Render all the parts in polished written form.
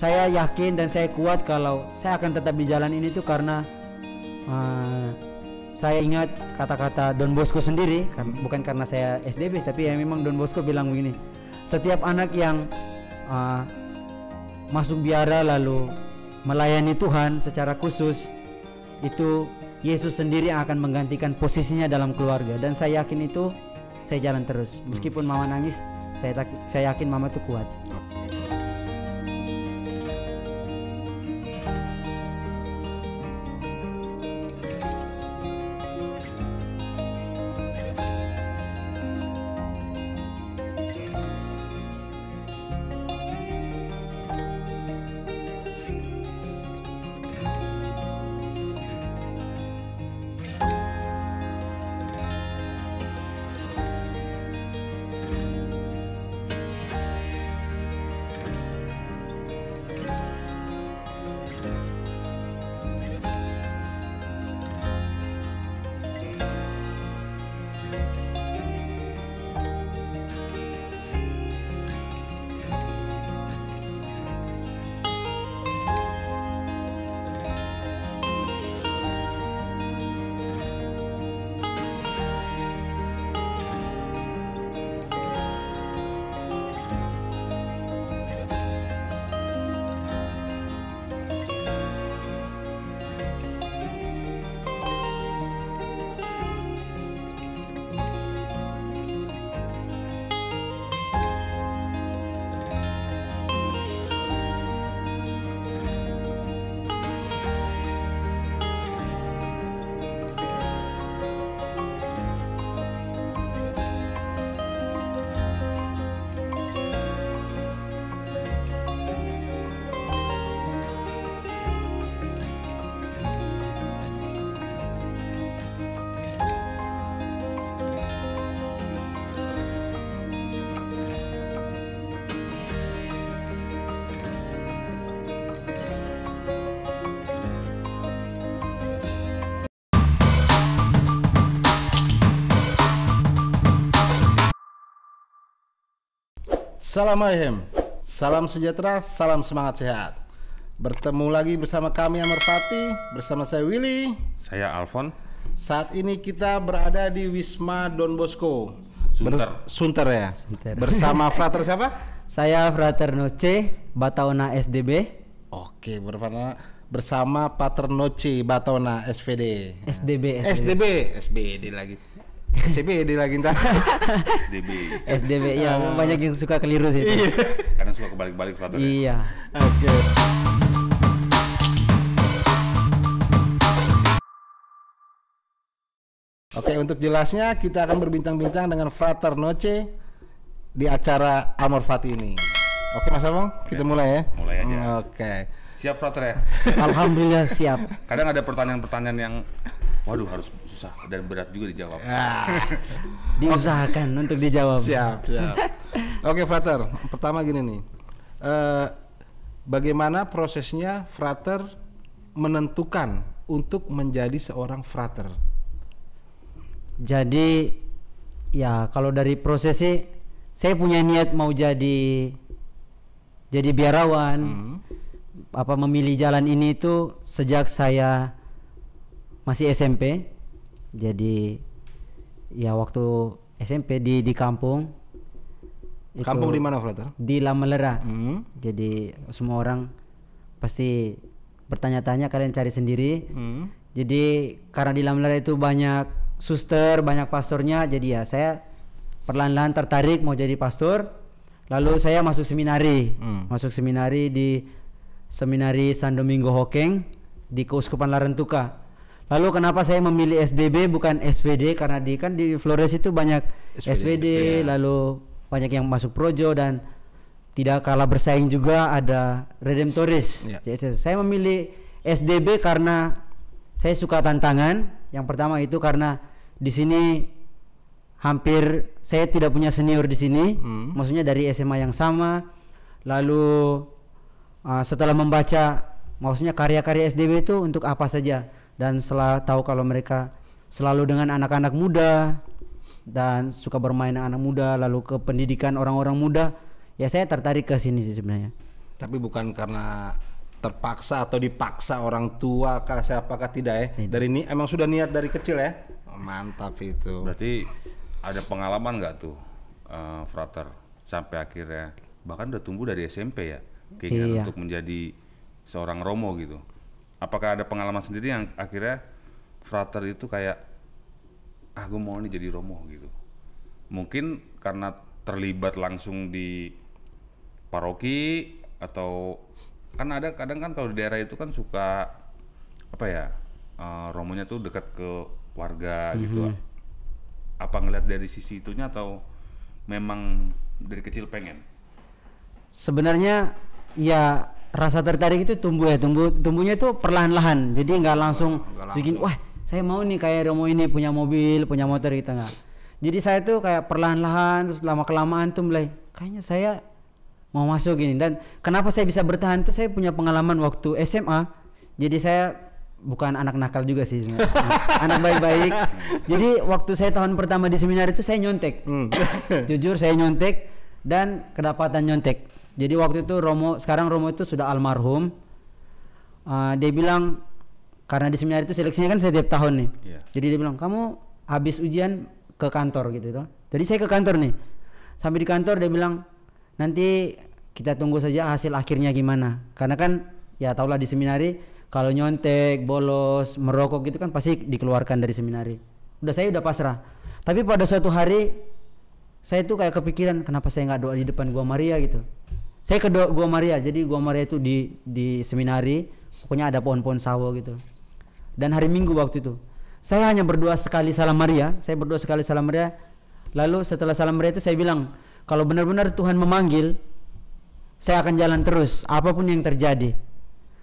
saya yakin dan saya kuat kalau saya akan tetap di jalan ini tuh karena saya ingat kata-kata Don Bosco sendiri, bukan karena saya SDB, tapi ya memang Don Bosco bilang begini, setiap anak yang masuk biara lalu melayani Tuhan secara khusus, itu Yesus sendiri yang akan menggantikan posisinya dalam keluarga. Dan saya yakin itu, saya jalan terus meskipun mama nangis, saya yakin mama tuh kuat. Assalamualaikum, salam sejahtera, salam semangat sehat. Bertemu lagi bersama kami Amor Fati, bersama saya Willy. Saya Alfon. Saat ini kita berada di Wisma Don Bosco, Sunter ya. Sunter. Bersama frater siapa? Saya Frater Noce, Bataona SDB. Oke, bersama Pater Noce Bataona SVD. SBD lagi. SBD lagi ntar. SDB ya, banyak yang suka keliru sih. Iya. Kadang suka kebalik-balik frater. Iya. Oke. Oke, untuk jelasnya kita akan berbincang-bincang dengan Frater Noce di acara Amor Fati ini. Oke Mas Abang, kita mulai ya. Mulai aja. Oke. Siap frater ya? Alhamdulillah siap. Kadang ada pertanyaan-pertanyaan yang waduh harus susah dan berat juga dijawab. Diusahakan untuk dijawab. Siap. Oke Frater, pertama gini nih. Bagaimana prosesnya Frater menentukan untuk menjadi seorang frater? Jadi ya kalau dari proses sih, saya punya niat mau jadi biarawan. Memilih jalan ini itu sejak saya masih SMP. Jadi ya waktu SMP di kampung. Kampung di mana Frater? Di Lamalera. Jadi semua orang pasti bertanya-tanya, kalian cari sendiri. Jadi karena di Lamalera itu banyak suster, banyak pastornya, jadi ya saya perlahan-lahan tertarik mau jadi pastor. Lalu saya masuk seminari. Masuk seminari di Seminari San Domingo Hokeng di Keuskupan Larantuka. Lalu kenapa saya memilih SDB bukan SVD? Karena di Flores itu banyak SVD, ya. lalu banyak yang masuk projo dan tidak kalah bersaing juga ada Redemptoris. Ya. Jadi saya memilih SDB karena saya suka tantangan. Yang pertama itu karena di sini hampir saya tidak punya senior di sini, maksudnya dari SMA yang sama. Lalu setelah membaca maksudnya karya-karya SDB itu untuk apa saja, dan setelah tahu kalau mereka selalu dengan anak-anak muda dan suka bermain anak muda, lalu ke pendidikan orang-orang muda, ya saya tertarik ke sini sih sebenarnya. Tapi bukan karena terpaksa atau dipaksa orang tua kah, siapakah, tidak ya? Dari ini emang sudah niat dari kecil ya? Oh, mantap itu. Berarti ada pengalaman nggak tuh, Frater, sampai akhirnya bahkan udah tumbuh dari SMP ya, keinginan untuk menjadi seorang Romo gitu. Apakah ada pengalaman sendiri yang akhirnya Frater itu kayak, gue mau nih jadi Romo gitu? Mungkin karena terlibat langsung di paroki, atau kan ada kadang kan kalau di daerah itu kan suka apa ya, Romonya tuh dekat ke warga gitu. Apa ngeliat dari sisi itunya atau memang dari kecil pengen? Sebenarnya ya rasa tertarik itu tumbuhnya itu perlahan-lahan. Jadi nggak langsung bikin wah saya mau nih kayak Romo ini punya mobil, punya motor gitu, nggak. Jadi saya tuh kayak perlahan-lahan, terus lama kelamaan tuh mulai kayaknya saya mau masuk ini. Dan kenapa saya bisa bertahan tuh, saya punya pengalaman waktu SMA. Jadi saya bukan anak nakal juga sih sebenarnya. Anak baik-baik. Jadi waktu saya tahun pertama di seminar itu saya nyontek. Jujur saya nyontek dan kedapatan nyontek. Jadi waktu itu sekarang Romo itu sudah almarhum. Dia bilang karena di seminar itu seleksinya kan setiap tahun nih. Jadi dia bilang kamu habis ujian ke kantor gitu toh. Jadi saya ke kantor nih. Sampai di kantor dia bilang nanti kita tunggu saja hasil akhirnya gimana. Karena kan ya tahulah di seminari kalau nyontek, bolos, merokok gitu kan pasti dikeluarkan dari seminari. Saya udah pasrah. Tapi pada suatu hari saya tuh kayak kepikiran kenapa saya nggak doa di depan Gua Maria gitu. Saya ke Gua Maria. Jadi Gua Maria itu di seminari, pokoknya ada pohon-pohon sawo gitu. Dan hari Minggu waktu itu saya hanya berdoa sekali salam Maria. Lalu setelah salam Maria itu saya bilang, kalau benar-benar Tuhan memanggil, saya akan jalan terus apapun yang terjadi.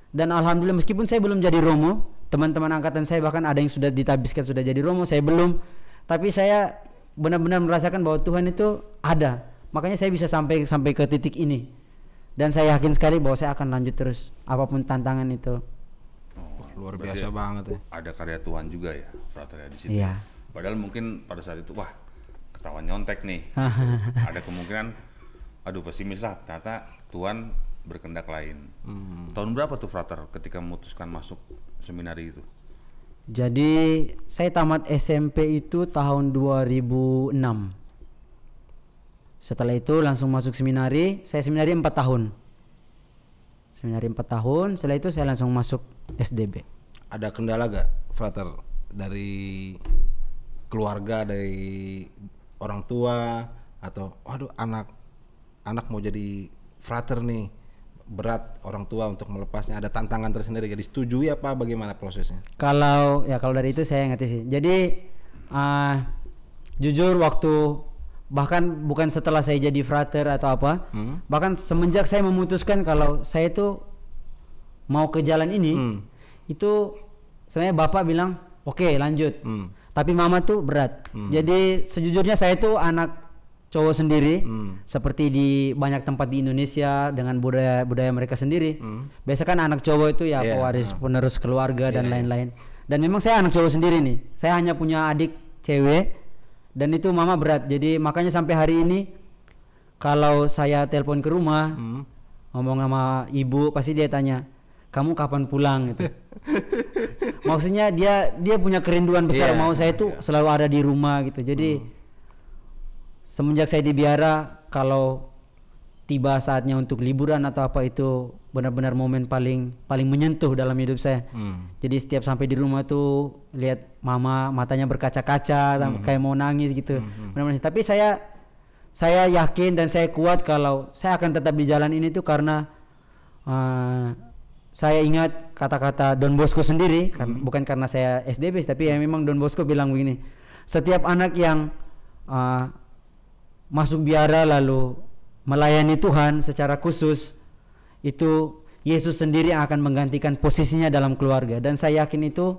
Dan alhamdulillah meskipun saya belum jadi Romo, teman-teman angkatan saya bahkan ada yang sudah ditabiskan sudah jadi Romo, saya belum. Tapi saya benar-benar merasakan bahwa Tuhan itu ada. Makanya saya bisa sampai ke titik ini. Dan saya yakin sekali bahwa saya akan lanjut terus apapun tantangan itu. Luar biasa banget ya. Ada karya Tuhan juga ya, Frater, di situ. Iya. Padahal mungkin pada saat itu ketahuan nyontek nih. Ada kemungkinan pesimis lah, ternyata Tuhan berkehendak lain. Tahun berapa tuh Frater ketika memutuskan masuk seminari itu? Jadi saya tamat SMP itu tahun 2006. Setelah itu langsung masuk seminari. Saya seminari 4 tahun. Setelah itu saya langsung masuk SDB. Ada kendala gak Frater dari keluarga, dari orang tua, atau waduh anak mau jadi Frater nih, berat orang tua untuk melepasnya, ada tantangan tersendiri, jadi setujui apa bagaimana prosesnya? Kalau dari itu saya ngerti sih. Jadi jujur waktu bahkan bukan setelah saya jadi Frater atau apa, bahkan semenjak saya memutuskan kalau saya itu mau ke jalan ini, itu sebenarnya bapak bilang oke, lanjut. Tapi mama tuh berat. Jadi sejujurnya saya tuh anak cowok sendiri, seperti di banyak tempat di Indonesia dengan budaya mereka sendiri. Biasa kan anak cowok itu ya pewaris penerus keluarga dan lain-lain. Dan memang saya anak cowok sendiri nih. Saya hanya punya adik cewek dan itu mama berat. Jadi makanya sampai hari ini kalau saya telepon ke rumah, ngomong sama ibu pasti dia tanya, "Kamu kapan pulang?" gitu. Maksudnya dia punya kerinduan besar mau saya tuh selalu ada di rumah gitu. Jadi semenjak saya di biara, kalau tiba saatnya untuk liburan atau apa, itu benar-benar momen paling menyentuh dalam hidup saya. Jadi setiap sampai di rumah tuh lihat mama matanya berkaca-kaca, kayak mau nangis gitu. Benar-benar. Tapi saya yakin dan saya kuat kalau saya akan tetap di jalan ini tuh karena saya ingat kata-kata Don Bosco sendiri, bukan karena saya SDB, tapi ya memang Don Bosco bilang begini, setiap anak yang masuk biara lalu melayani Tuhan secara khusus, itu Yesus sendiri yang akan menggantikan posisinya dalam keluarga. Dan saya yakin itu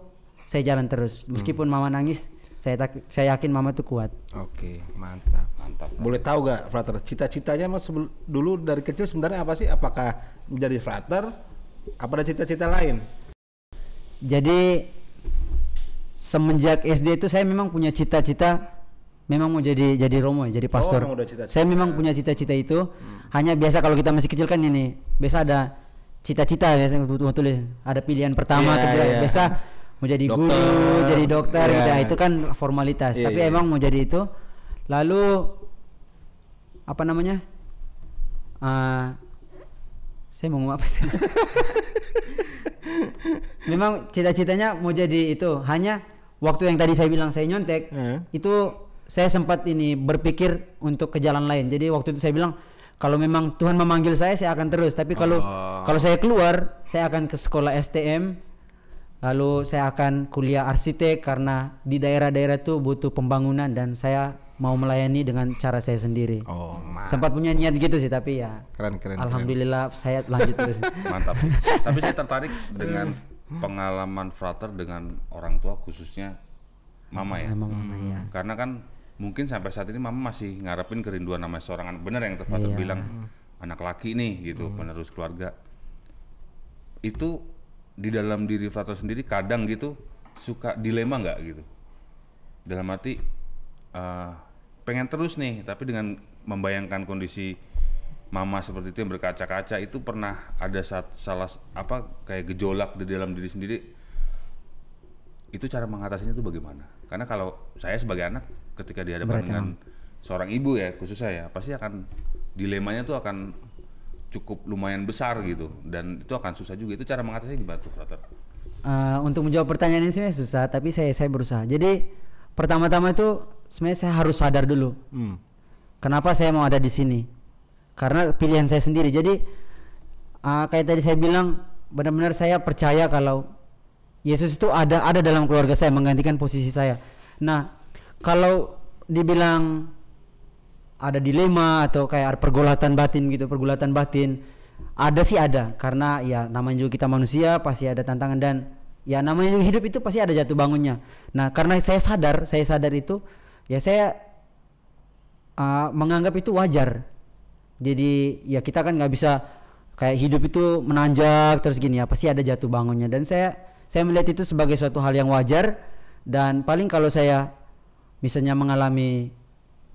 saya jalan terus. Meskipun mama nangis, saya yakin mama itu kuat. Oke, mantap. Boleh tahu gak Frater, cita-citanya mas dulu dari kecil sebenarnya apa sih? Apakah menjadi Frater? Apa ada cita-cita lain? Jadi semenjak SD itu saya memang punya cita-cita memang mau jadi romo, jadi pastor. memang udah cita-cita. Saya memang punya cita-cita itu. Hanya biasa kalau kita masih kecil kan ini, biasa ada cita-cita ya, betul ada pilihan pertama, kedua, biasa mau jadi dokter, guru, jadi dokter, gitu. Itu kan formalitas. Tapi emang mau jadi itu. Lalu apa namanya? Saya mau ngomong apa? Memang cita-citanya mau jadi itu. Hanya waktu yang tadi saya bilang saya nyontek, itu saya sempat ini berpikir untuk ke jalan lain. Jadi waktu itu saya bilang kalau memang Tuhan memanggil saya akan terus. Tapi kalau saya keluar, saya akan ke sekolah STM. Lalu saya akan kuliah arsitek karena di daerah-daerah itu butuh pembangunan dan saya mau melayani dengan cara saya sendiri. Sempat punya niat gitu sih, tapi ya keren. Alhamdulillah saya lanjut terus. Mantap. Tapi saya tertarik dengan pengalaman frater dengan orang tua, khususnya mama ya. Mama, ya. Karena kan mungkin sampai saat ini mama masih ngarepin kerinduan namanya seorang anak. Bener yang frater bilang, anak laki nih gitu, penerus keluarga. Itu di dalam diri frater sendiri kadang gitu suka dilema nggak gitu? Dalam arti pengen terus nih, tapi dengan membayangkan kondisi mama seperti itu yang berkaca-kaca, itu pernah ada kayak gejolak di dalam diri sendiri. Itu cara mengatasinya itu bagaimana? Karena kalau saya sebagai anak ketika dihadapkan dengan seorang ibu ya, khusus saya, pasti akan dilemanya tuh akan cukup lumayan besar gitu, dan itu akan susah juga. Itu cara mengatasinya gimana tuh, frater? Untuk menjawab pertanyaan ini sebenarnya susah, tapi saya berusaha. Jadi pertama-tama itu sebenarnya saya harus sadar dulu kenapa saya mau ada di sini, karena pilihan saya sendiri. Jadi kayak tadi saya bilang, benar-benar saya percaya kalau Yesus itu ada dalam keluarga saya, menggantikan posisi saya. Nah, kalau dibilang ada dilema atau kayak pergulatan batin gitu, ada sih ada, karena ya namanya juga kita manusia, pasti ada tantangan, dan ya namanya juga hidup itu pasti ada jatuh bangunnya. Nah, karena saya sadar itu, ya saya menganggap itu wajar. Jadi ya kita kan nggak bisa kayak hidup itu menanjak terus gini ya, pasti ada jatuh bangunnya, dan saya melihat itu sebagai suatu hal yang wajar. Dan paling kalau saya misalnya mengalami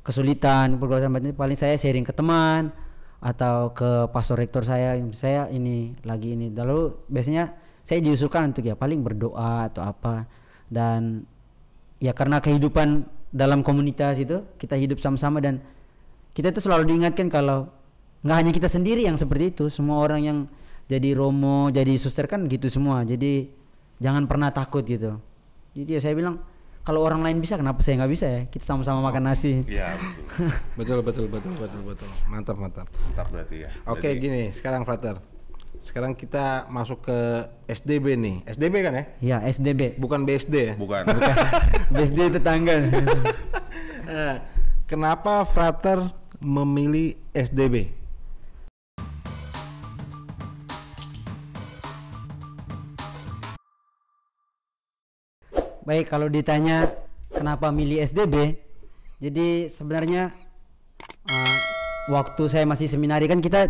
kesulitan, pergulatan batin, paling saya sharing ke teman atau ke pastor rektor saya ini lagi ini. Lalu biasanya saya diusulkan untuk ya paling berdoa atau apa. Dan ya karena kehidupan dalam komunitas itu, kita hidup sama-sama, dan kita itu selalu diingatkan kalau nggak hanya kita sendiri yang seperti itu, semua orang yang jadi romo, jadi suster kan gitu semua. Jadi jangan pernah takut gitu. Jadi ya saya bilang, kalau orang lain bisa, kenapa saya nggak bisa ya? Kita sama-sama makan nasi. Iya, betul. Mantap. Mantap berarti ya. Oke, gini, sekarang frater. Sekarang kita masuk ke SDB nih. SDB kan ya? Iya, SDB. Bukan BSD ya? Bukan. BSD tetangga. Kenapa frater memilih SDB? Baik, kalau ditanya kenapa milih SDB, jadi sebenarnya waktu saya masih seminari kan kita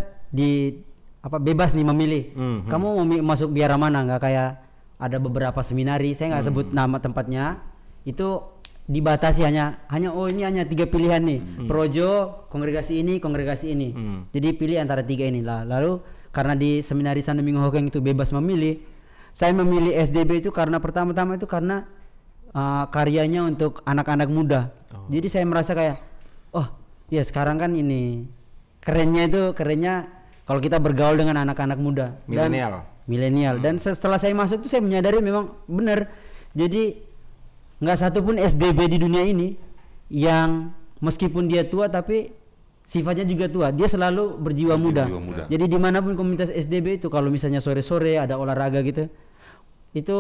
bebas nih memilih. Kamu mau masuk biara mana? Nggak kayak ada beberapa seminari, saya nggak sebut nama tempatnya, itu dibatasi hanya ini hanya 3 pilihan nih, projo, kongregasi ini. Jadi pilih antara 3 ini lah. Lalu karena di seminari Santo Domingo Hokeng itu bebas memilih, saya memilih SDB itu karena pertama-tama itu karena karyanya untuk anak-anak muda. Jadi saya merasa kayak, ya sekarang kan ini kerennya kalau kita bergaul dengan anak-anak muda, milenial. Dan setelah saya masuk tuh saya menyadari memang benar. Jadi nggak satupun SDB di dunia ini yang meskipun dia tua tapi sifatnya juga tua, dia selalu berjiwa muda. Jadi dimanapun komunitas SDB itu, kalau misalnya sore-sore ada olahraga gitu, itu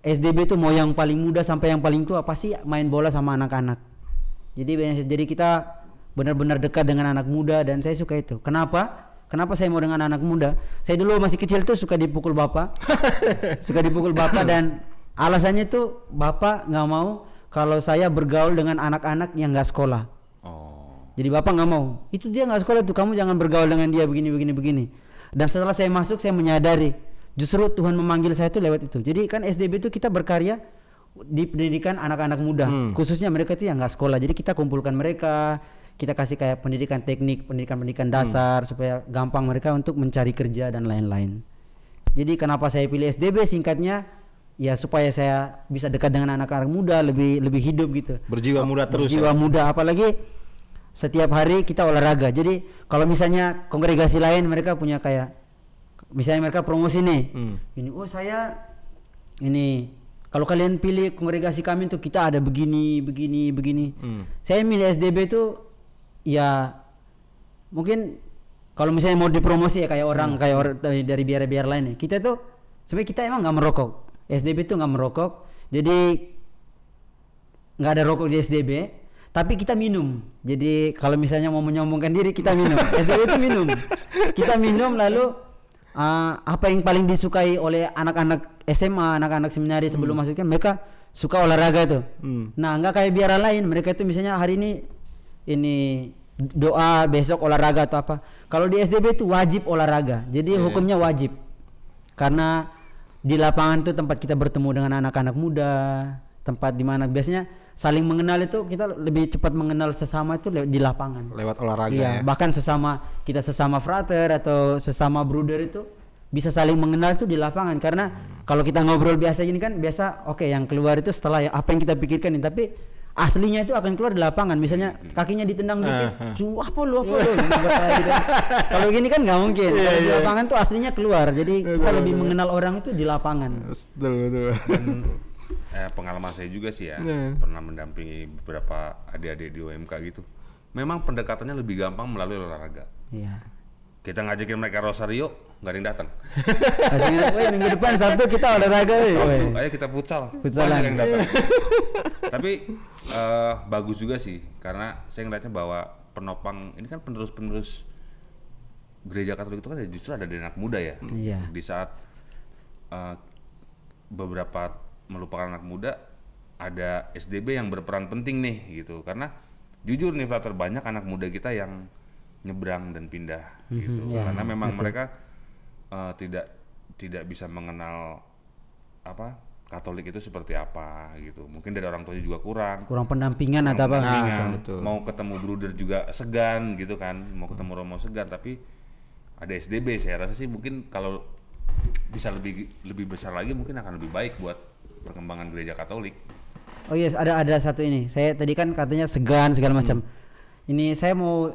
SDB itu mau yang paling muda sampai yang paling tua pasti main bola sama anak-anak. Jadi kita benar-benar dekat dengan anak muda, dan saya suka itu. Kenapa saya mau dengan anak muda? Saya dulu masih kecil tuh suka dipukul bapak. Dan alasannya tuh bapak nggak mau kalau saya bergaul dengan anak-anak yang nggak sekolah. Jadi bapak nggak mau. Itu dia nggak sekolah tuh, kamu jangan bergaul dengan dia begini. Dan setelah saya masuk, saya menyadari justru Tuhan memanggil saya itu lewat itu. Jadi kan SDB itu kita berkarya di pendidikan anak-anak muda, khususnya mereka itu yang nggak sekolah. Jadi kita kumpulkan mereka, kita kasih kayak pendidikan teknik, pendidikan dasar supaya gampang mereka untuk mencari kerja dan lain-lain. Jadi kenapa saya pilih SDB singkatnya? Ya supaya saya bisa dekat dengan anak-anak muda, lebih hidup gitu. Berjiwa muda terus. Berjiwa muda, apalagi setiap hari kita olahraga. Jadi kalau misalnya kongregasi lain mereka punya kayak, misalnya mereka promosi nih, ini saya ini. Kalau kalian pilih kongregasi kami tuh kita ada begini. Saya milih SDB tuh ya mungkin kalau misalnya mau dipromosi ya kayak orang dari biar lain nih. Kita tuh sebenarnya kita emang nggak merokok. SDB tuh nggak merokok. Jadi nggak ada rokok di SDB. Tapi kita minum. Jadi kalau misalnya mau menyombongkan diri kita minum. SDB itu minum. Kita minum lalu apa yang paling disukai oleh anak-anak SMA, anak-anak seminari sebelum masukkan, mereka suka olahraga tuh. Nah, nggak kayak biara lain, mereka itu misalnya hari ini doa, besok olahraga atau apa. Kalau di SDB itu wajib olahraga. Jadi hukumnya wajib. Karena di lapangan tuh tempat kita bertemu dengan anak-anak muda, tempat di mana biasanya saling mengenal itu kita lebih cepat mengenal sesama itu di lapangan. Lewat olahraga ya. Bahkan kita sesama frater atau sesama brother itu bisa saling mengenal itu di lapangan, karena kalau kita ngobrol biasa gini kan biasa yang keluar itu setelah apa yang kita pikirkan ini, tapi aslinya itu akan keluar di lapangan. Misalnya kakinya ditendang dikit, apa lu gitu. Kalau gini kan nggak mungkin. Kalau di lapangan tuh aslinya keluar. Jadi kita lebih mengenal orang itu di lapangan. Betul. Pengalaman saya juga sih ya, pernah mendampingi beberapa adik-adik di UMK gitu. Memang pendekatannya lebih gampang melalui olahraga. Iya. Kita ngajakin mereka Rosario, nggak ada yang datang. Minggu depan Sabtu kita olahraga. Ayo kita futsal. Banyak yang datang. Tapi bagus juga sih, karena saya ngeliatnya bahwa penopang ini kan penerus gereja Katolik itu kan justru ada di anak muda ya. Iya. Di saat beberapa melupakan anak muda, ada SDB yang berperan penting nih gitu. Karena jujur nih Frater, banyak anak muda kita yang nyebrang dan pindah gitu. Karena memang mereka tidak bisa mengenal Katolik itu seperti apa gitu. Mungkin dari orang tuanya juga kurang pendampingan atau apa. Mau ketemu bruder juga segan gitu kan. Mau ketemu romo segan, tapi ada SDB. Saya rasa sih mungkin kalau bisa lebih besar lagi mungkin akan lebih baik buat perkembangan gereja Katolik. Oh yes, ada satu ini. Saya tadi kan katanya segan segala macam. Ini saya mau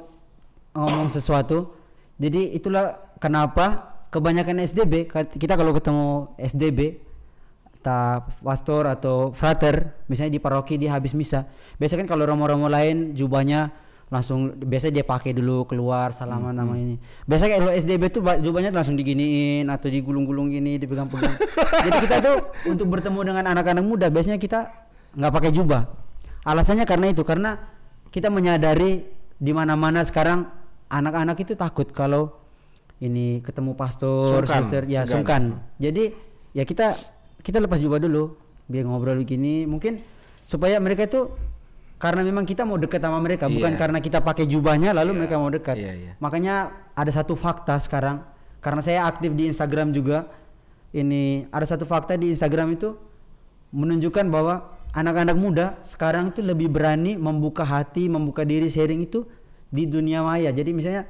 ngomong sesuatu. Jadi itulah kenapa kebanyakan SDB, kita kalau ketemu SDB, pastor atau frater, misalnya di paroki dia habis misa. Biasanya kan kalau romo-romo lain jubahnya langsung biasa dia pakai dulu keluar salaman nama ini. Biasanya kalau SDB tuh jubahnya langsung diginiin atau digulung-gulung gini, dipegang-pegang. Jadi kita tuh untuk bertemu dengan anak-anak muda biasanya kita nggak pakai jubah. Alasannya karena kita menyadari di mana-mana sekarang anak-anak itu takut kalau ini ketemu pastor, suster, ya sungkan. Jadi ya kita lepas jubah dulu biar ngobrol begini, mungkin supaya mereka itu, karena memang kita mau dekat sama mereka, bukan karena kita pakai jubahnya lalu mereka mau dekat. Makanya ada satu fakta sekarang, karena saya aktif di Instagram juga, ini ada satu fakta di Instagram itu menunjukkan bahwa anak-anak muda sekarang itu lebih berani membuka hati, membuka diri sharing itu di dunia maya. Jadi misalnya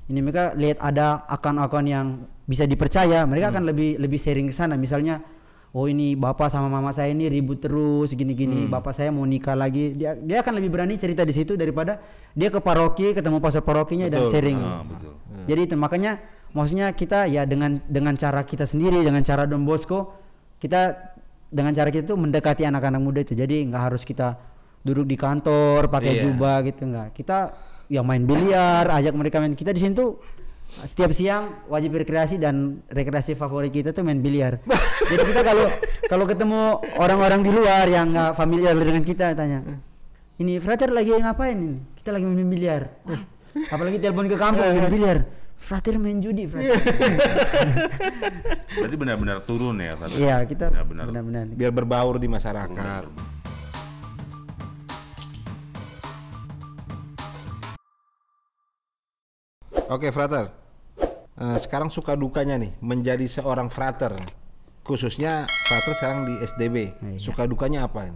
ini mereka lihat ada akun-akun yang bisa dipercaya, mereka akan lebih sharing ke sana. Misalnya, oh ini bapak sama mama saya ini ribut terus gini-gini, bapak saya mau nikah lagi, dia akan lebih berani cerita di situ daripada dia ke paroki ketemu pastor parokinya dan sharing. Betul. Jadi itu makanya maksudnya kita ya dengan cara kita sendiri, dengan cara Don Bosco, kita dengan cara kita tuh mendekati anak-anak muda itu. Jadi nggak harus kita duduk di kantor pakai jubah gitu, nggak. Kita yang main biliar, ajak mereka main. Kita di sini tuh setiap siang wajib rekreasi, dan rekreasi favorit kita tuh main biliar. Jadi kita kalau ketemu orang-orang di luar yang nggak familiar dengan kita, tanya, ini Frater lagi ngapain ini? Kita lagi main biliar. Apalagi telepon ke kampung main biliar. Frater main judi, Frater. Berarti benar-benar turun ya, Frater? Iya, kita benar-benar biar berbaur di masyarakat. Oke, Frater. Sekarang suka dukanya nih menjadi seorang frater. khususnya frater sekarang di SDB. Suka dukanya apa?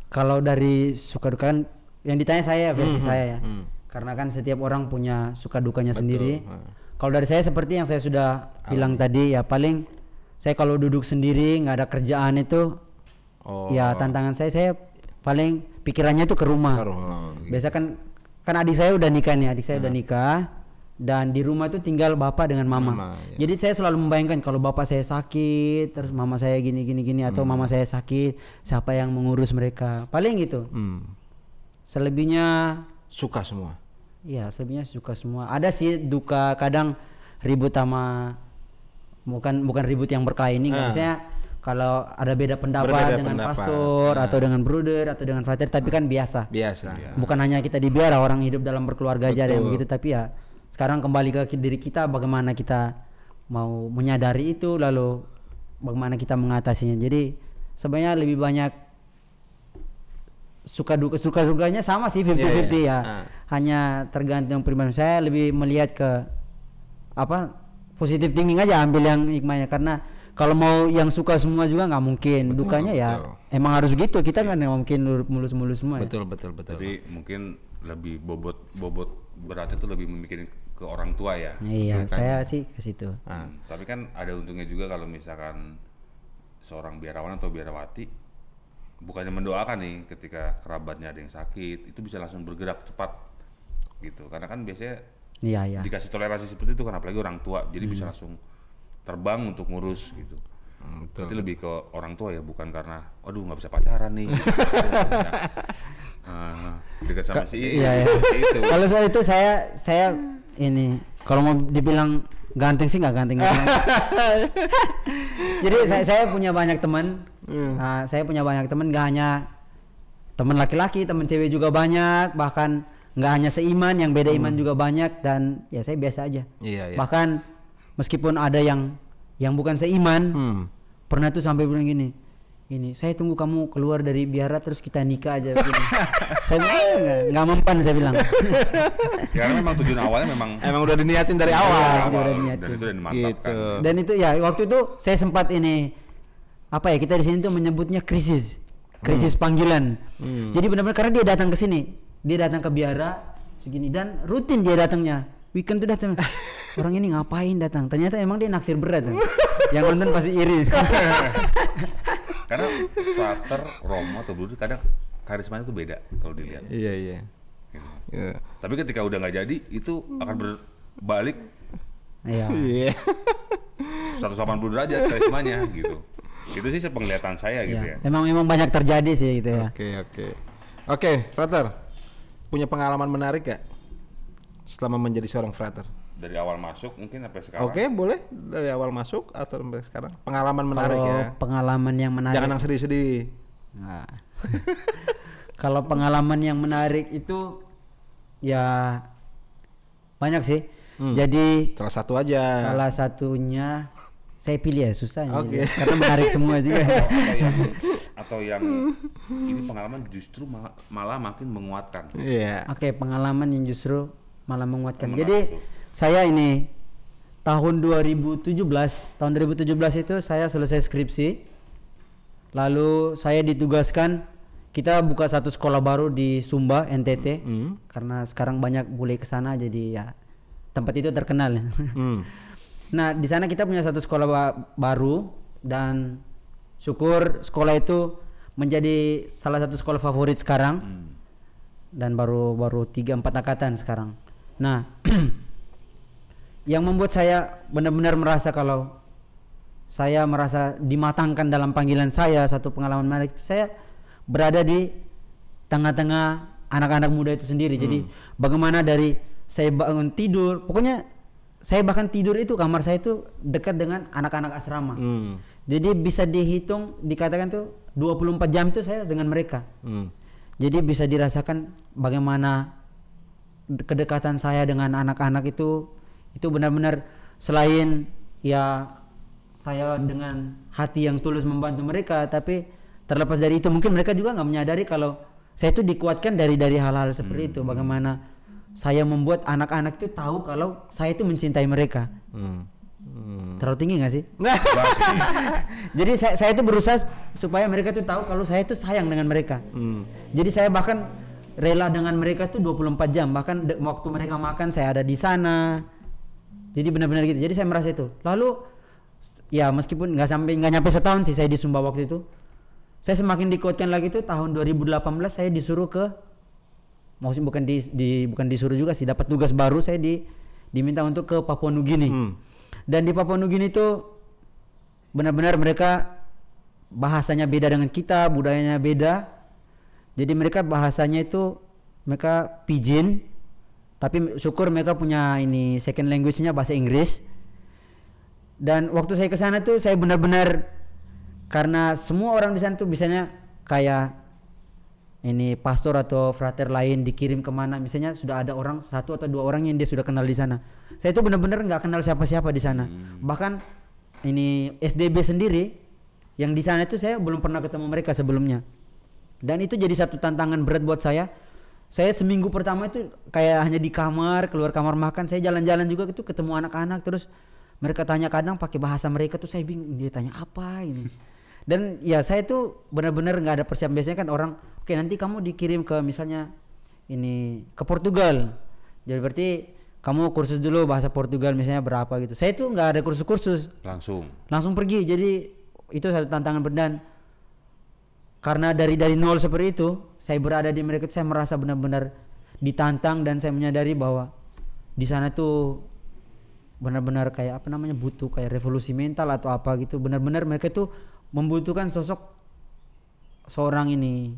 Kalau dari suka duka kan yang ditanya saya versi saya ya. Karena kan setiap orang punya suka dukanya sendiri. Kalau dari saya seperti yang saya sudah bilang tadi ya, paling saya kalau duduk sendiri nggak ada kerjaan itu ya tantangan saya paling pikirannya itu ke rumah. Biasa kan adik saya udah nikah nih, udah nikah dan di rumah itu tinggal bapak dengan mama. Jadi saya selalu membayangkan kalau bapak saya sakit, terus mama saya gini atau mama saya sakit, siapa yang mengurus mereka? Paling gitu. Selebihnya suka semua. Iya, selebihnya suka semua. Ada sih duka, kadang ribut sama bukan ribut yang berkelahi ini, maksudnya kalau ada beda pendapat dengan pastor atau dengan brother atau dengan frater, tapi kan biasa. Bukan hanya kita dibiara orang hidup dalam berkeluarga aja yang begitu, tapi ya sekarang kembali ke diri kita, bagaimana kita mau menyadari itu, lalu bagaimana kita mengatasinya. Jadi sebenarnya lebih banyak suka dukanya sama sih 50-50 ya. Hanya tergantung pribadi. Saya lebih melihat ke positive thinking aja, ambil yang hikmahnya, karena kalau mau yang suka semua juga nggak mungkin. Dukanya ya emang harus begitu, kita nggak mungkin mulus-mulus semua. Betul. Jadi mungkin lebih bobot berat itu lebih memikirin ke orang tua ya. Iya, saya sih ke situ. Tapi kan ada untungnya juga kalau misalkan seorang biarawan atau biarawati bukannya mendoakan nih ketika kerabatnya ada yang sakit, itu bisa langsung bergerak cepat gitu. Karena kan biasanya dikasih toleransi seperti itu kan, apalagi orang tua, jadi bisa langsung terbang untuk ngurus gitu. Itu lebih ke orang tua ya, bukan karena aduh nggak bisa pacaran nih. Dekat sama si itu. Kalau soal itu saya ini kalau mau dibilang ganteng sih nggak ganteng. Jadi saya punya banyak teman. Saya punya banyak teman, nggak hanya teman laki-laki, teman cewek juga banyak, bahkan nggak hanya seiman, yang beda iman juga banyak, dan ya saya biasa aja. Bahkan meskipun ada yang bukan seiman, pernah tuh sampai bilang gini, saya tunggu kamu keluar dari biara terus kita nikah aja. Saya bilang nggak mempan, saya bilang. Karena memang tujuan awalnya memang udah diniatin dari awal. Dan itu udah dimantapkan. Dan itu ya waktu itu saya sempat kita di sini tuh menyebutnya krisis panggilan. Jadi benar-benar karena dia datang ke sini, dia datang ke biara segini dan rutin dia datangnya. Weekend tuh datang. Orang ini ngapain datang? Ternyata emang dia naksir berat. Yang nonton pasti iri. Karena frater, romo atau brother kadang karismanya tuh beda kalau dilihat. Iya. Gitu. Tapi ketika udah nggak jadi, itu akan berbalik. Iya. 180 derajat karismanya gitu. Itu sih sepenglihatan saya gitu ya. Emang banyak terjadi sih gitu ya. Oke, frater. Punya pengalaman menarik gak selama menjadi seorang frater? Dari awal masuk mungkin sampai sekarang. Oke, boleh dari awal masuk atau sampai sekarang. Pengalaman menarik ya. Pengalaman yang menarik. Jangan yang sedih-sedih. Nah. Kalau pengalaman yang menarik itu ya banyak sih. Jadi salah satu aja. Salah satunya saya pilih ya, susah karena menarik semua juga. Atau yang ini pengalaman justru malah makin menguatkan. Oke, pengalaman yang justru malah menguatkan. Jadi saya ini tahun 2017 itu saya selesai skripsi. Lalu saya ditugaskan, kita buka satu sekolah baru di Sumba, NTT. Karena sekarang banyak bule ke sana, jadi ya tempat itu terkenal. Nah, di sana kita punya satu sekolah baru, dan syukur sekolah itu menjadi salah satu sekolah favorit sekarang. Dan baru 3-4 angkatan sekarang. Nah, yang membuat saya benar-benar merasa kalau saya merasa dimatangkan dalam panggilan saya, satu pengalaman menarik, saya berada di tengah-tengah anak-anak muda itu sendiri. Jadi bagaimana dari saya bangun tidur, pokoknya saya bahkan tidur itu kamar saya itu dekat dengan anak-anak asrama. Jadi bisa dihitung, dikatakan tuh 24 jam itu saya dengan mereka. Jadi bisa dirasakan bagaimana kedekatan saya dengan anak-anak itu benar-benar, selain ya saya dengan hati yang tulus membantu mereka, tapi terlepas dari itu mungkin mereka juga nggak menyadari kalau saya itu dikuatkan dari hal-hal seperti itu. Bagaimana saya membuat anak-anak itu tahu kalau saya itu mencintai mereka. Terlalu tinggi nggak sih? Enggak sih. Jadi saya itu berusaha supaya mereka tuh tahu kalau saya itu sayang dengan mereka. Jadi saya bahkan rela dengan mereka tuh 24 jam. Bahkan waktu mereka makan saya ada di sana. Jadi benar-benar gitu. Jadi saya merasa itu. Lalu ya meskipun nggak nyampe setahun sih saya di Sumba waktu itu. Saya semakin dikuatkan lagi tuh tahun 2018 saya disuruh ke, maksudnya bukan disuruh juga sih, dapat tugas baru, saya diminta untuk ke Papua Nugini. Dan di Papua Nugini itu benar-benar mereka bahasanya beda dengan kita, budayanya beda. Jadi mereka bahasanya itu mereka pidgin, tapi syukur mereka punya ini second language-nya bahasa Inggris. Dan waktu saya ke sana tuh saya benar-benar, karena semua orang di sana tuh biasanya kayak ini pastor atau frater lain dikirim kemana, misalnya sudah ada orang 1 atau 2 orang yang dia sudah kenal di sana. Saya itu benar-benar nggak kenal siapa-siapa di sana. Bahkan ini SDB sendiri yang di sana itu saya belum pernah ketemu mereka sebelumnya. Dan itu jadi satu tantangan berat buat saya. Saya seminggu pertama itu kayak hanya di kamar, keluar kamar makan, saya jalan-jalan juga gitu ketemu anak-anak, terus mereka tanya kadang pakai bahasa mereka tuh saya bingung dia tanya apa ini. Dan ya saya tuh benar-benar nggak ada persiapan. Biasanya kan orang, oke nanti kamu dikirim ke misalnya ini ke Portugal, jadi berarti kamu kursus dulu bahasa Portugal misalnya berapa gitu. Saya tuh nggak ada kursus-kursus, langsung pergi. Jadi itu satu tantangan berat. Karena dari nol seperti itu, saya berada di mereka, saya merasa benar-benar ditantang dan saya menyadari bahwa di sana tuh benar-benar kayak apa namanya butuh kayak revolusi mental atau apa gitu. Benar-benar mereka tuh membutuhkan sosok seorang ini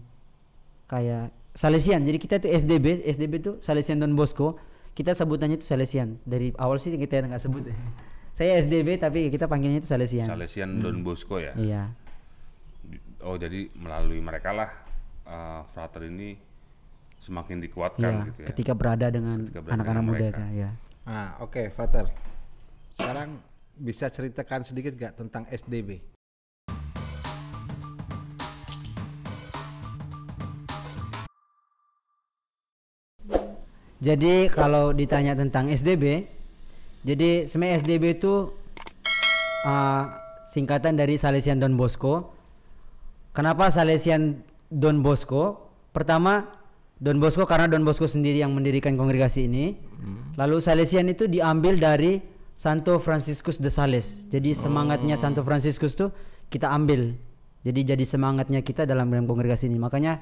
kayak Salesian. Jadi kita tuh SDB itu Salesian Don Bosco. Kita sebutannya itu Salesian. Dari awal sih kita nggak sebut. Saya SDB tapi kita panggilnya itu Salesian. Salesian Don Bosco ya. Iya. Oh jadi melalui mereka lah frater ini semakin dikuatkan gitu ya. Ketika berada dengan anak-anak muda itu ya. Oke, frater. Sekarang bisa ceritakan sedikit gak tentang SDB? Jadi kalau ditanya tentang SDB, jadi sebenarnya SDB itu singkatan dari Salesian Don Bosco. Kenapa Salesian Don Bosco? Pertama, Don Bosco karena Don Bosco sendiri yang mendirikan kongregasi ini. Lalu Salesian itu diambil dari Santo Franciscus de Sales. Jadi semangatnya Santo Franciscus tuh kita ambil. Jadi semangatnya kita dalam kongregasi ini. Makanya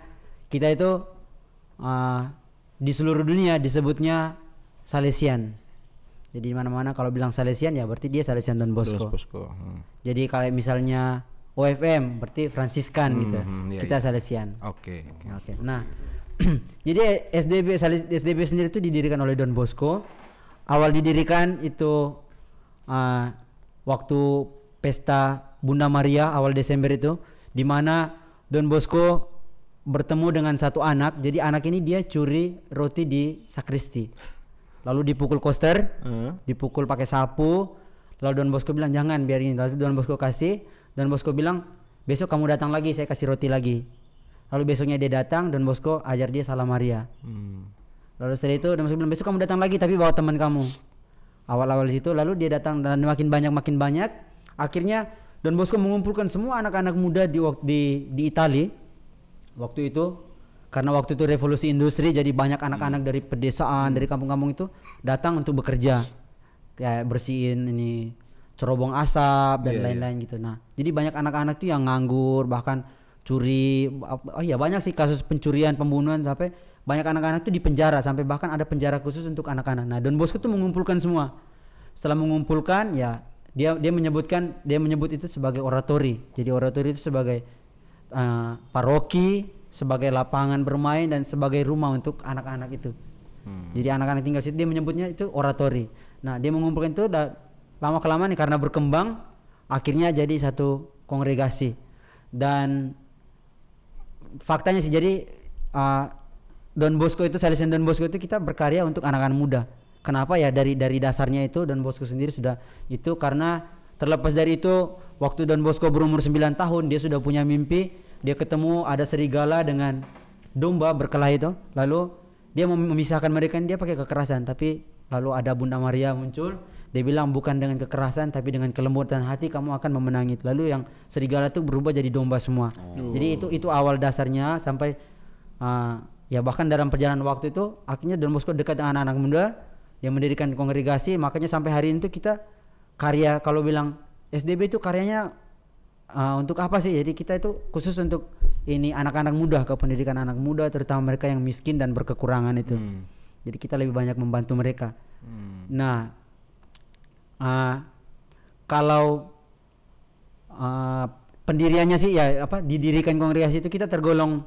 kita itu di seluruh dunia disebutnya Salesian. Jadi mana-mana kalau bilang Salesian ya berarti dia Salesian Don Bosco. Jadi kalau misalnya OFM berarti Fransiskan gitu. Kita Salesian. Oke. Nah, jadi SDB sendiri itu didirikan oleh Don Bosco. Awal didirikan itu waktu pesta Bunda Maria awal Desember itu, di mana Don Bosco bertemu dengan satu anak. Jadi anak ini dia curi roti di sakristi. Lalu dipukul koster, dipukul pakai sapu. Lalu Don Bosco bilang jangan biarin. Lalu Don Bosco kasih. Don Bosco bilang besok kamu datang lagi saya kasih roti lagi. Lalu besoknya dia datang, Don Bosco ajar dia Salam Maria. Lalu setelah itu Don Bosco bilang besok kamu datang lagi tapi bawa teman kamu. Awal-awal situ lalu dia datang dan makin banyak. Akhirnya Don Bosco mengumpulkan semua anak-anak muda di Italia waktu itu. Karena waktu itu revolusi industri, jadi banyak anak-anak dari pedesaan, dari kampung-kampung itu datang untuk bekerja. Kayak bersihin ini cerobong asap dan lain-lain gitu. Nah, jadi banyak anak-anak tuh yang nganggur, bahkan curi. Banyak sih kasus pencurian, pembunuhan, sampai banyak anak-anak tuh di penjara, sampai bahkan ada penjara khusus untuk anak-anak. Nah, Don Bosco tuh mengumpulkan semua. Setelah mengumpulkan, ya dia menyebut itu sebagai oratori. Jadi oratori itu sebagai paroki, sebagai lapangan bermain dan sebagai rumah untuk anak-anak itu. Jadi anak-anak tinggal situ dia menyebutnya itu oratori. Nah, dia mengumpulkan itu lama kelamaan karena berkembang akhirnya jadi satu kongregasi. Dan faktanya sih jadi Don Bosco itu Salesian Don Bosco itu kita berkarya untuk anak-anak muda. Kenapa ya dari dasarnya itu Don Bosco sendiri sudah itu karena terlepas dari itu waktu Don Bosco berumur 9 tahun dia sudah punya mimpi, dia ketemu ada serigala dengan domba berkelahi itu, lalu dia memisahkan mereka, dia pakai kekerasan, tapi lalu ada Bunda Maria muncul, Dia bilang bukan dengan kekerasan tapi dengan kelembutan hati kamu akan memenangi. Lalu yang serigala itu berubah jadi domba semua. Jadi itu awal dasarnya sampai ya bahkan dalam perjalanan waktu itu akhirnya Don Bosco dekat dengan anak-anak muda, dia mendirikan kongregasi, makanya sampai hari ini tuh kita karya, kalau bilang SDB itu karyanya untuk apa sih? Jadi kita itu khusus untuk ini anak-anak muda, ke pendidikan anak muda terutama mereka yang miskin dan berkekurangan itu. Jadi kita lebih banyak membantu mereka. Nah, kalau pendiriannya sih ya didirikan kongregasi itu kita tergolong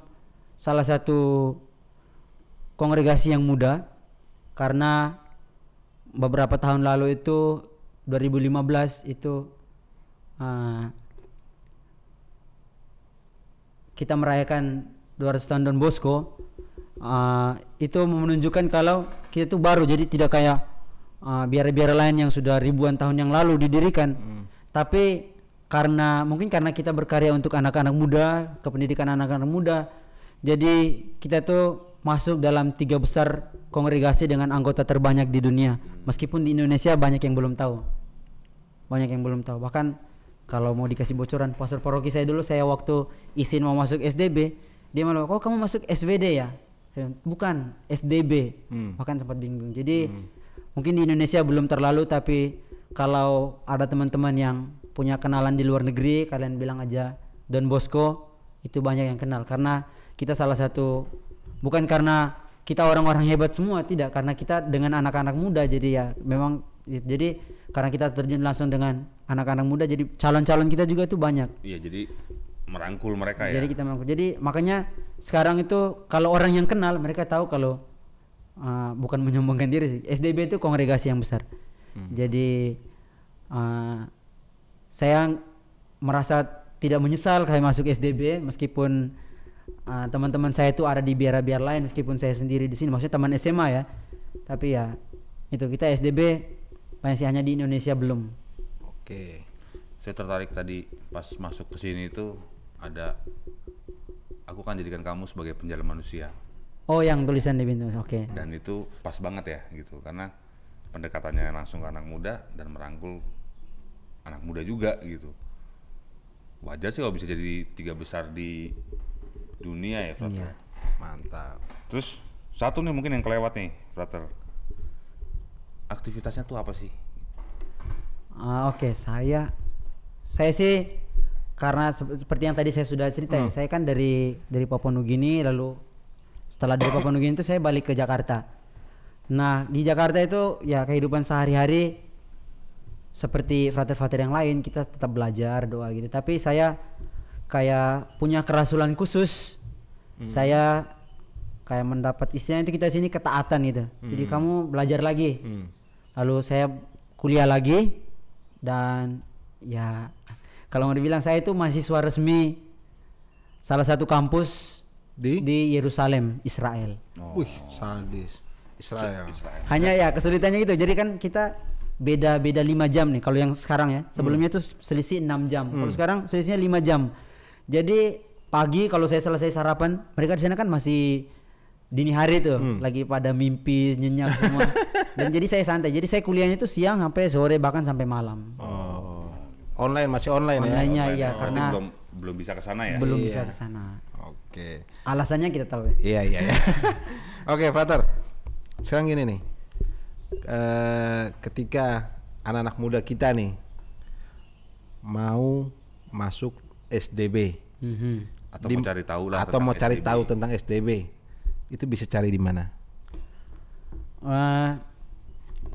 salah satu kongregasi yang muda karena beberapa tahun lalu itu 2015 itu kita merayakan 200 tahun Don Bosco. Itu menunjukkan kalau kita itu baru, jadi tidak kayak biara-biara lain yang sudah ribuan tahun yang lalu didirikan. Tapi mungkin karena kita berkarya untuk anak-anak muda, kependidikan anak-anak muda, jadi kita tuh masuk dalam 3 besar kongregasi dengan anggota terbanyak di dunia. Meskipun di Indonesia banyak yang belum tahu. Bahkan kalau mau dikasih bocoran, pastor paroki saya dulu, saya waktu izin mau masuk SDB, dia malah, "Oh, kamu masuk SVD ya?" Saya, "Bukan, SDB." Bahkan sempat bingung. Jadi mungkin di Indonesia belum terlalu, tapi kalau ada teman-teman yang punya kenalan di luar negeri, kalian bilang aja Don Bosco, itu banyak yang kenal. Karena kita salah satu, bukan karena kita orang-orang hebat semua, tidak, karena kita dengan anak-anak muda, jadi ya memang, jadi karena kita terjun langsung dengan anak-anak muda, jadi calon-calon kita juga itu banyak. Iya, jadi merangkul mereka ya. Jadi kita merangkul. Jadi makanya sekarang itu kalau orang yang kenal, mereka tahu kalau bukan menyombongkan diri sih, SDB itu kongregasi yang besar. Jadi saya merasa tidak menyesal kayak masuk SDB, meskipun teman-teman saya itu ada di biara-biara lain, meskipun saya sendiri di sini, maksudnya teman SMA ya. Tapi ya itu, kita SDB masih hanya di Indonesia belum. Oke. Saya tertarik tadi pas masuk ke sini itu ada, aku kan jadikan kamu sebagai penjalan manusia. Oh, yang tulisan di pintu. Oke. Dan itu pas banget ya gitu, karena pendekatannya langsung ke anak muda dan merangkul anak muda juga gitu. Wajar sih kalau bisa jadi 3 besar di dunia ya, Frater. Iya. Mantap. Terus satu nih mungkin yang kelewat nih, Frater. Aktivitasnya tuh apa sih? Oke, saya sih karena seperti yang tadi saya sudah cerita ya, saya kan dari Papua Nugini, lalu setelah dari Papua Nugini itu saya balik ke Jakarta. Nah, di Jakarta itu ya kehidupan sehari-hari seperti frater-frater yang lain, kita tetap belajar, doa gitu. Tapi saya kayak punya kerasulan khusus. Saya kayak mendapat istilahnya itu kita sini ketaatan gitu. Jadi kamu belajar lagi. Lalu saya kuliah lagi, dan ya kalau mau dibilang saya itu mahasiswa resmi salah satu kampus di Yerusalem, Israel. Wih, sadis. Israel. Hanya ya kesulitannya gitu. Jadi kan kita beda 5 jam nih kalau yang sekarang ya. Sebelumnya itu selisih 6 jam. Kalau sekarang selisihnya 5 jam. Jadi pagi kalau saya selesai sarapan, mereka di sana kan masih dini hari tuh, lagi pada mimpi, nyenyak semua. Dan jadi saya santai. Jadi saya kuliahnya itu siang sampai sore, bahkan sampai malam. Oh. Online, masih online ya? Online-nya iya, karena belum bisa ke sana ya. Belum bisa ke sana. Oke. Alasannya kita tahu ya. Iya. Oke, Frater. Sekarang gini nih. Ketika anak-anak muda kita nih mau masuk SDB, atau mau cari tahu lah, atau mau cari SDB. tahu tentang SDB, itu bisa cari di mana?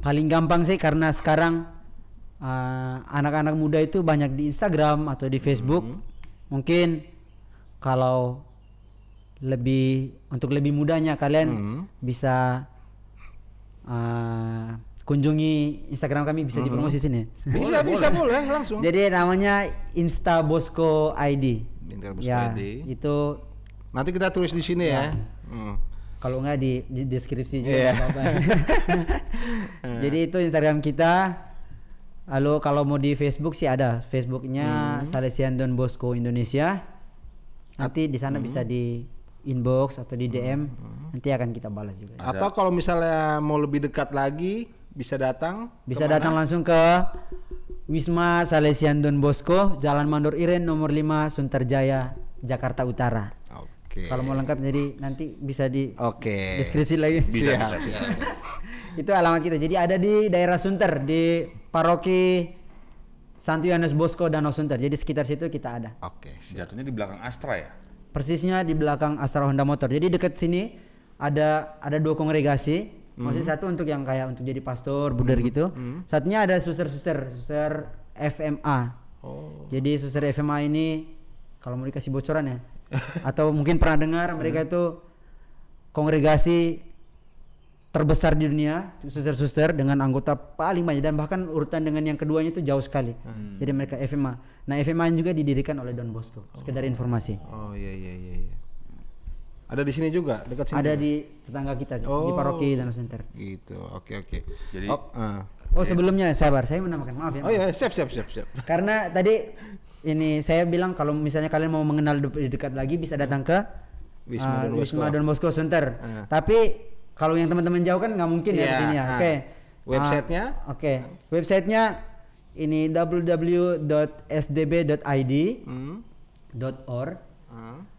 Paling gampang sih, karena sekarang anak-anak muda itu banyak di Instagram atau di Facebook. Mungkin kalau untuk lebih mudahnya kalian bisa kunjungi Instagram kami, bisa dipromosi sini. Bisa boleh langsung. Jadi namanya Insta Bosco ID. Insta Bosco Ya, ID. itu Nanti kita tulis di sini ya. kalau nggak di deskripsi juga Iya. nggak apa-apa. Jadi itu Instagram kita. Lalu kalau mau di Facebook sih ada Facebooknya Salesian Don Bosco Indonesia. Nanti di sana bisa di inbox atau di DM, nanti akan kita balas juga. Atau kalau misalnya mau lebih dekat lagi, bisa datang langsung ke Wisma Salesian Don Bosco, Jalan Mandor Iren nomor 5 Sunterjaya, Jakarta Utara. Oke. Kalau mau lengkap jadi nanti bisa di Oke. deskripsi lagi. Bisa. Itu alamat kita. Jadi ada di daerah Sunter, di Paroki Santo Yohanes Bosco Danau Sunter. Jadi sekitar situ kita ada. Oke. Jatuhnya di belakang Astra ya? Persisnya di belakang Astra Honda Motor. Jadi dekat sini ada 2 kongregasi. Maksudnya satu untuk yang kayak untuk jadi pastor, bruder gitu. Satunya ada suster FMA. Oh. Jadi suster FMA ini kalau mau dikasih bocoran ya, atau mungkin pernah dengar mereka itu kongregasi terbesar di dunia, suster dengan anggota paling banyak dan bahkan urutan dengan yang keduanya itu jauh sekali. Jadi mereka FMA. Nah FMA juga didirikan oleh Don Bosco. Sekedar informasi. Oh iya. Ada di sini juga, dekat sini. Ada di tetangga kita di Paroki Danau Sunter. Gitu. Oke. Jadi Sebelumnya sabar, saya menambahkan, maaf ya. Oh iya, siap. Karena tadi ini saya bilang kalau misalnya kalian mau mengenal lebih dekat lagi bisa datang ke Wisma Don Bosco Sunter. Tapi kalau yang teman-teman jauh kan nggak mungkin ya di sini ya. Oke. Websitenya? Websitenya ini www.sdb.id .org.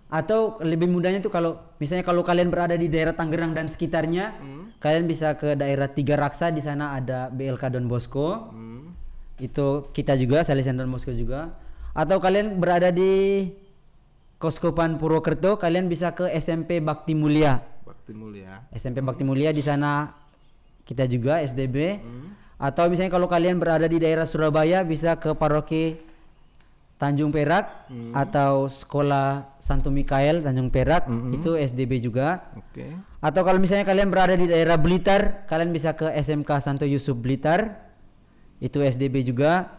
Atau lebih mudahnya tuh kalau misalnya kalau kalian berada di daerah Tangerang dan sekitarnya, kalian bisa ke daerah Tiga Raksa, di sana ada BLK Don Bosco. Itu kita juga, Salesian Don Bosco juga. Atau kalian berada di Koskopan Purwokerto, kalian bisa ke SMP Bakti Mulia. SMP Bakti Mulia, di sana kita juga SDB. Atau misalnya kalau kalian berada di daerah Surabaya bisa ke Paroki Tanjung Perak atau Sekolah Santo Mikael Tanjung Perak, itu SDB juga. Atau kalau misalnya kalian berada di daerah Blitar, kalian bisa ke SMK Santo Yusuf Blitar, itu SDB juga.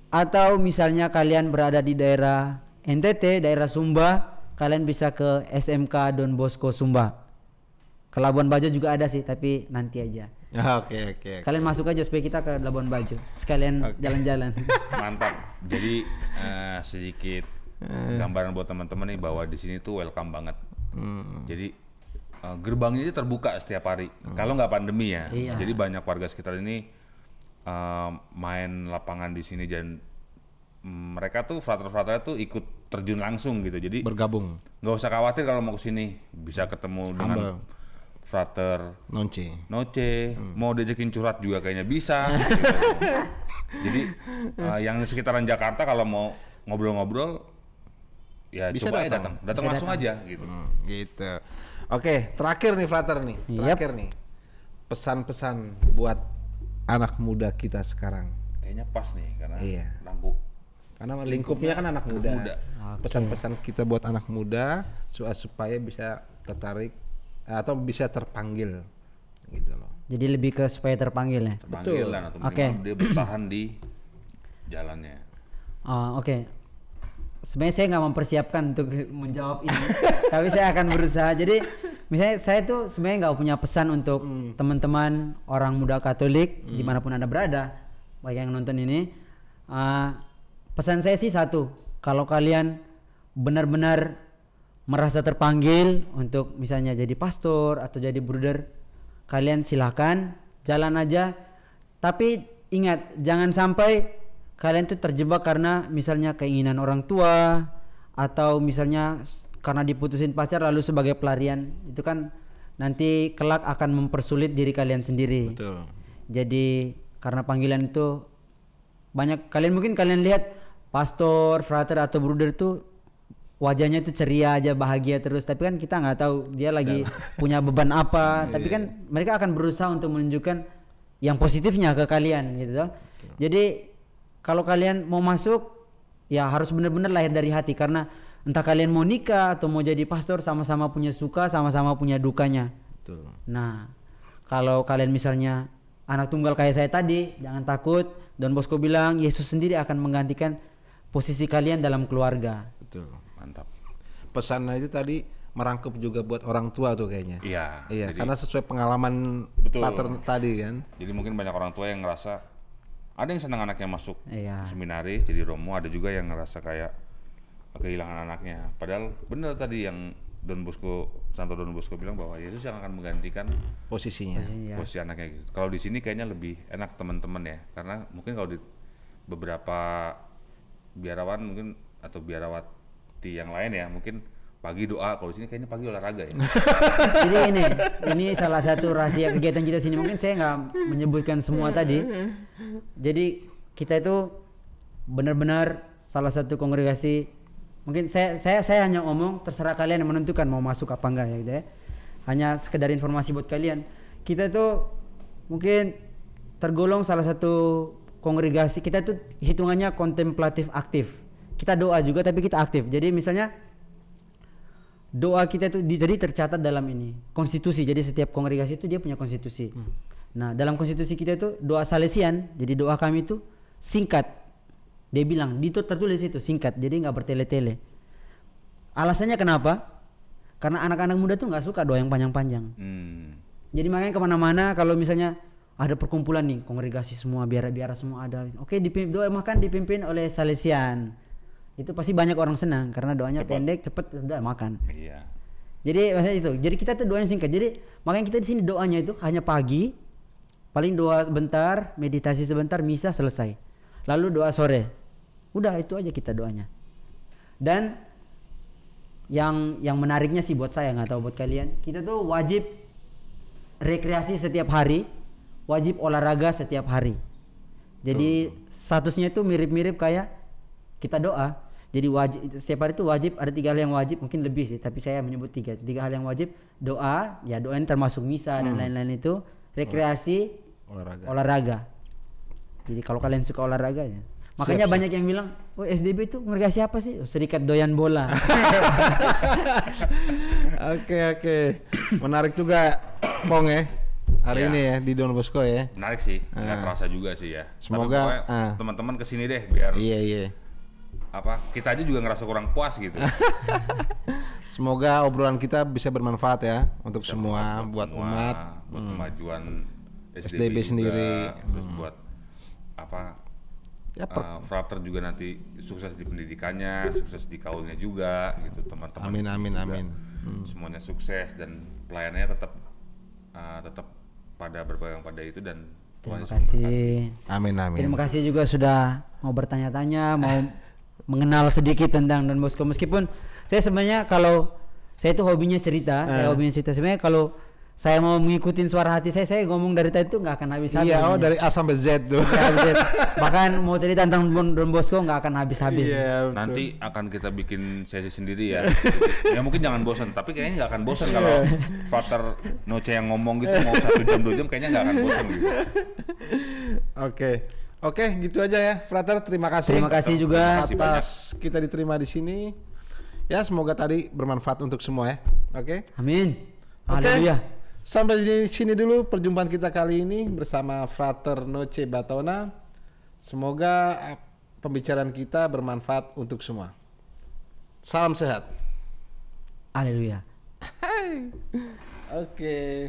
Atau misalnya kalian berada di daerah NTT, daerah Sumba, kalian bisa ke SMK Don Bosco Sumba. Ke Labuan Bajo juga ada sih, tapi nanti aja. Oke. Kalian masuk aja supaya kita ke Labuan Bajo sekalian jalan-jalan. mantap. Jadi sedikit gambaran buat teman-teman nih bahwa di sini tuh welcome banget. Jadi gerbangnya itu terbuka setiap hari. Kalau nggak pandemi ya. Iya. Jadi banyak warga sekitar ini main lapangan di sini dan mereka tuh frater-fraternya tuh ikut terjun langsung gitu. Jadi Bergabung. nggak usah khawatir kalau mau kesini, bisa ketemu dengan frater Noce, mau diajakin curhat juga kayaknya bisa. Gitu. Jadi yang sekitaran Jakarta kalau mau ngobrol-ngobrol ya bisa coba datang langsung aja gitu. Gitu. Oke, terakhir nih frater nih. Terakhir nih. Pesan-pesan buat anak muda kita sekarang. Kayaknya pas nih karena Karena lingkupnya kan anak muda. Okay. Pesan-pesan kita buat anak muda supaya bisa tertarik atau bisa terpanggil gitu loh. Jadi lebih ke supaya terpanggil ya. Terpanggil dan atau minimal dia bertahan di jalannya. Oke. Sebenarnya saya nggak mempersiapkan untuk menjawab ini, tapi saya akan berusaha. Jadi misalnya saya tuh sebenarnya nggak punya pesan untuk teman-teman orang muda Katolik dimanapun Anda berada, baik yang nonton ini. Pesan saya sih satu, kalau kalian benar-benar merasa terpanggil untuk misalnya jadi pastor atau jadi bruder, kalian silakan jalan aja. Tapi ingat, jangan sampai kalian tuh terjebak karena misalnya keinginan orang tua atau misalnya karena diputusin pacar lalu sebagai pelarian. Itu kan nanti kelak akan mempersulit diri kalian sendiri. Betul. Jadi karena panggilan itu banyak, kalian lihat pastor, frater atau bruder itu wajahnya itu ceria aja, bahagia terus, tapi kan kita nggak tahu dia lagi punya beban apa. Tapi kan mereka akan berusaha untuk menunjukkan yang positifnya ke kalian gitu. Jadi kalau kalian mau masuk ya harus benar-benar lahir dari hati, karena entah kalian mau nikah atau mau jadi pastor sama-sama punya suka, sama-sama punya dukanya. Betul. Nah, kalau kalian misalnya anak tunggal kayak saya tadi, jangan takut. Don Bosco bilang Yesus sendiri akan menggantikan posisi kalian dalam keluarga. Betul. Mantap. Pesannya itu tadi merangkup juga buat orang tua tuh kayaknya. Iya. Jadi, karena sesuai pengalaman pater tadi kan. Jadi mungkin banyak orang tua yang ngerasa ada yang senang anaknya masuk seminaris jadi romo, ada juga yang ngerasa kayak kehilangan anaknya. Padahal bener tadi yang Santo Don Bosco bilang bahwa Yesus yang akan menggantikan posisinya. Posisi anaknya gitu. Kalau di sini kayaknya lebih enak teman-teman ya, karena mungkin kalau di beberapa biarawan mungkin atau biarawati yang lain ya mungkin pagi doa, kalau di sini kayaknya pagi olahraga ya. Jadi ini salah satu rahasia kegiatan kita sini, mungkin saya nggak menyebutkan semua tadi. Jadi kita itu benar-benar salah satu kongregasi, mungkin saya hanya ngomong, terserah kalian yang menentukan mau masuk apa enggak ya gitu ya. Hanya sekedar informasi buat kalian. Kita itu mungkin tergolong salah satu kongregasi, kita itu hitungannya kontemplatif aktif. Kita doa juga tapi kita aktif. Jadi misalnya doa kita itu jadi tercatat dalam ini konstitusi. Jadi setiap kongregasi itu dia punya konstitusi. Nah dalam konstitusi kita itu doa Salesian. Jadi doa kami itu singkat. Dia bilang itu tertulis itu singkat. Jadi nggak bertele-tele. Alasannya kenapa? Karena anak-anak muda tuh nggak suka doa yang panjang-panjang. Jadi makanya kemana-mana kalau misalnya ada perkumpulan nih kongregasi semua biara-biara semua ada. Oke, doa makan dipimpin oleh Salesian. Itu pasti banyak orang senang karena doanya pendek, cepet, udah makan. Iya. Jadi maksudnya itu. Jadi kita tuh doanya singkat. Jadi makanya kita di sini doanya itu hanya pagi, paling doa sebentar, meditasi sebentar, misa selesai. Lalu doa sore. Udah itu aja kita doanya. Dan yang menariknya sih buat saya, nggak tahu buat kalian, kita tuh wajib rekreasi setiap hari, wajib olahraga setiap hari. Jadi statusnya itu mirip-mirip kayak kita doa. Jadi wajib setiap hari itu wajib ada 3 hal yang wajib, mungkin lebih sih, tapi saya menyebut 3 hal yang wajib. Doa, ya doa ini termasuk misa dan lain-lain itu, rekreasi, olahraga. Jadi kalau kalian suka olahraga ya. Makanya banyak yang bilang, "Oh, SDB itu kongregasi apa sih?" Oh, Serikat Doyan Bola. Oke. Menarik juga Pong ya. Hari ini ya di Don Bosco ya. Menarik sih, nggak terasa juga sih ya. Semoga teman-teman kesini deh biar iya. Kita aja juga ngerasa kurang puas gitu. Semoga obrolan kita bisa bermanfaat ya untuk semua, buat umat, buat kemajuan SDB juga, sendiri, terus buat frater juga nanti sukses di pendidikannya, sukses di kaulnya juga gitu, teman-teman. Amin. Semuanya sukses dan pelayanannya tetap pada berpegang pada itu dan Terima kasih. Amin. Terima kasih juga sudah mau bertanya-tanya, mau mengenal sedikit tentang Don Bosco. Meskipun saya sebenarnya kalau saya itu hobinya cerita, sebenarnya kalau saya mau mengikutin suara hati saya ngomong dari tadi itu nggak akan habis-habis. Iya, dari A sampai Z tuh. Bahkan mau cerita tentang Don Bosco nggak akan habis-habis. Iya, nanti akan kita bikin sesi sendiri ya. Ya mungkin jangan bosan, tapi kayaknya nggak akan bosan kalau Frater Noce yang ngomong gitu mau 1 jam 2 jam kayaknya nggak akan bosan gitu. Oke, gitu aja ya, Frater. Terima kasih. Terima kasih juga atas kita diterima di sini. Ya, semoga tadi bermanfaat untuk semua ya. Oke. Amin. Haleluya. Sampai di sini dulu perjumpaan kita kali ini bersama Frater Noce Batona. Semoga pembicaraan kita bermanfaat untuk semua. Salam sehat. Haleluya. Oke.